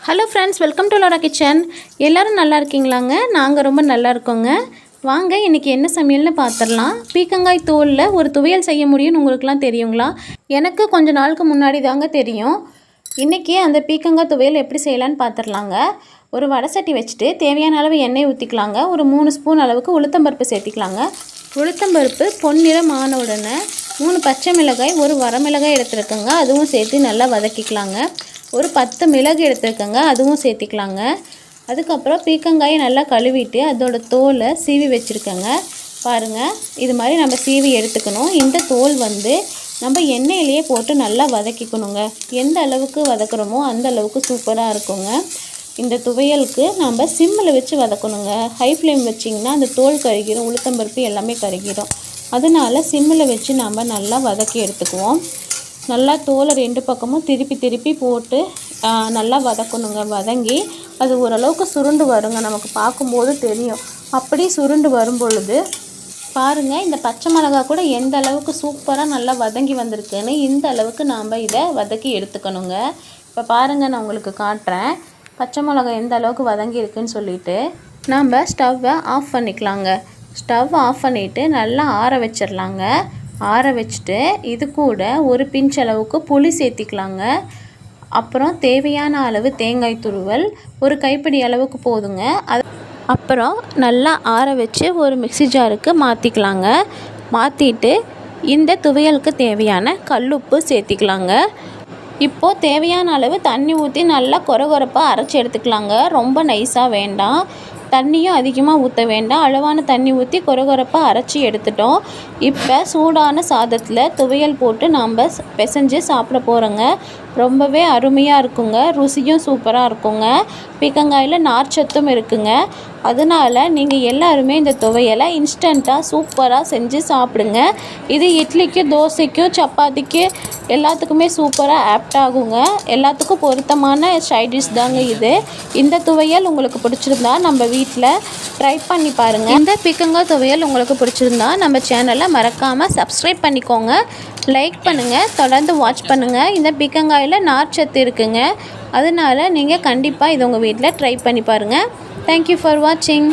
Hello friends, welcome to Lola kitchen. எல்லோரும் நல்லா இருக்கீங்களாங்க? நாங்கள் ரொம்ப நல்லா இருக்கோங்க. வாங்க இன்றைக்கி என்ன சமையல்னு பார்த்துடலாம். பீக்கங்காய் தோலில் ஒரு துவையல் செய்ய முடியும்னு உங்களுக்குலாம் தெரியுங்களா? எனக்கு கொஞ்ச நாளுக்கு முன்னாடி தாங்க தெரியும். இன்றைக்கி அந்த பீக்கங்காய் துவையல் எப்படி செய்யலான்னு பார்த்துடலாங்க. ஒரு வடை சட்டி வச்சுட்டு தேவையான அளவு எண்ணெய் ஊற்றிக்கலாங்க. ஒரு 3 ஸ்பூன் அளவுக்கு உளுத்தம்பருப்பு சேர்த்திக்கலாங்க. உளுத்தம்பருப்பு பொன்னிறம் ஆன உடனே 3 பச்சை மிளகாய், ஒரு வரமிளகாய் எடுத்துருக்குங்க. அதுவும் சேர்த்து நல்லா வதக்கிக்கலாங்க. ஒரு 10 மிளகு எடுத்துருக்கேங்க, அதுவும் சேர்த்திக்கலாங்க. அதுக்கப்புறம் பீக்கங்காயை நல்லா கழுவிட்டு அதோட தோலை சீவி வச்சுருக்கேங்க. பாருங்கள், இது மாதிரி நம்ம சீவி எடுத்துக்கணும். இந்த தோல் நம்ம எண்ணெயிலேயே போட்டு நல்லா வதக்கிக்கணுங்க. எந்த அளவுக்கு வதக்குறோமோ அந்த அளவுக்கு சூப்பராக இருக்குங்க. இந்த துவையலுக்கு நம்ம சிம்மில் வச்சு வதக்கணுங்க. ஹை ஃப்ளேம் வச்சிங்கன்னா அந்த தோல் கருகிடும், உளுத்தம்பருப்பு எல்லாமே கருகிடும். அதனால் சிம்மில் வச்சு நம்ம நல்லா வதக்கி எடுத்துக்குவோம். நல்லா தோலை 2 பக்கமும் திருப்பி போட்டு நல்லா வதக்கணுங்க. வதங்கி அது ஓரளவுக்கு சுருண்டு வருங்க. நமக்கு பார்க்கும்போது தெரியும். அப்படி சுருண்டு வரும் பொழுது பாருங்கள், இந்த பச்சை மிளகாய் கூட எந்த அளவுக்கு சூப்பராக நல்லா வதங்கி வந்திருக்குன்னு. இந்த அளவுக்கு நாம் இதை வதக்கி எடுத்துக்கணுங்க. இப்போ பாருங்கள், நான் உங்களுக்கு காட்டுறேன் பச்சை மிளகாய் எந்த அளவுக்கு வதங்கி இருக்குன்னு சொல்லிட்டு. நாம் ஸ்டவ்வை ஆஃப் பண்ணிக்கலாங்க. ஸ்டவ் ஆஃப் பண்ணிவிட்டு நல்லா ஆற வச்சிடலாங்க. ஆற வச்சுட்டு இது கூட ஒரு பிஞ்ச் அளவுக்கு புளி சேர்த்திக்கலாங்க. அப்புறம் தேவையான அளவு தேங்காய் துருவல், ஒரு கைப்பிடி அளவுக்கு போதுங்க. அப்புறம் நல்லா ஆற வச்சு ஒரு மிக்ஸி ஜாருக்கு மாற்றிக்கலாங்க. மாற்றிட்டு இந்த துவையலுக்கு தேவையான கல்லுப்பு சேர்த்திக்கலாங்க. இப்போது தேவையான அளவு தண்ணி ஊற்றி நல்லா கொரகொரப்பாக அரைச்சி எடுத்துக்கலாங்க. ரொம்ப நைஸாக வேண்டாம், தண்ணியும் அதிகமாக ஊற்ற வேண்டாம். அளவான தண்ணி ஊற்றி கொரகொரப்பாக அரைச்சி எடுத்துட்டோம். இப்போ சூடான சாதத்தில் துவையல் போட்டு நாம் பிசைஞ்சு சாப்பிட போகிறோங்க. ரொம்பவே அருமையாக இருக்குங்க. ருசியும் சூப்பராக இருக்குங்க. பீக்கங்காயில் நார்ச்சத்தும் இருக்குங்க. அதனால் நீங்கள் எல்லாருமே இந்த துவையலை இன்ஸ்டண்ட்டாக சூப்பராக செஞ்சு சாப்பிடுங்க. இது இட்லிக்கு, தோசைக்கு, சப்பாத்திக்கு எல்லாத்துக்குமே சூப்பராக ஆப்ட் ஆகுங்க. எல்லாத்துக்கும் பொருத்தமான சைட் டிஷ் தாங்க இது. இந்த துவையல் உங்களுக்கு பிடிச்சிருந்தா நம்ம வீட்டில் ட்ரை பண்ணி பாருங்கள். இந்த பீக்கங்காய் துவையல் உங்களுக்கு பிடிச்சிருந்தா நம்ம சேனலை மறக்காமல் சப்ஸ்கிரைப் பண்ணிக்கோங்க, லைக் பண்ணுங்கள், தொடர்ந்து வாட்ச் பண்ணுங்கள். இந்த பீக்கங்காயில் நார்ச்சத்து இருக்குங்க. அதனால் நீங்கள் கண்டிப்பாக இது உங்கள் வீட்டில் ட்ரை பண்ணி பாருங்கள். Thank you for watching.